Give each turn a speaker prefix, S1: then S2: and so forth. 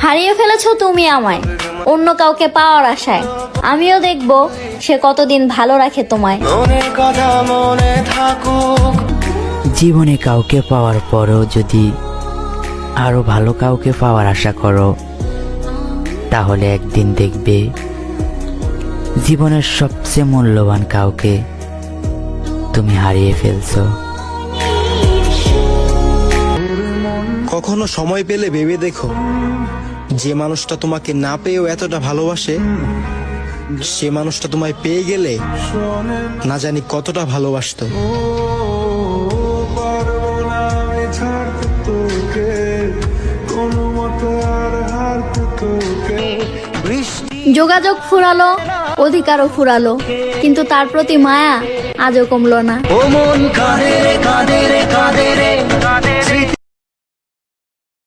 S1: হারিয়ে ফেলেছো তুমি আমায় অন্য কাউকে পাওয়ার আশায়। আমিও দেখবো সে কতদিন ভালো রাখে তোমায়।
S2: জীবনে কাউকে পাওয়ার পরও যদি আরো ভালো কাউকে পাওয়ার আশা করো, তাহলে একদিন দেখবে জীবনের সবচেয়ে মূল্যবান কাউকে তুমি হারিয়ে ফেলছো।
S3: কখনো সময় পেলে ভেবে দেখো, যে মানুষটা তোমাকে না পেয়েও এতটা ভালোবাসে, সে মানুষটা তোমায় পেয়ে গেলে না জানি কতটা ভালোবাসতো।
S1: যোগাযোগ ফুরালো, অধিকারও ফুরালো, কিন্তু তার প্রতি মায়া আজও কমলো না।
S4: ও মন কাঁদে রে কাঁদে রে কাঁদে রে কাঁদে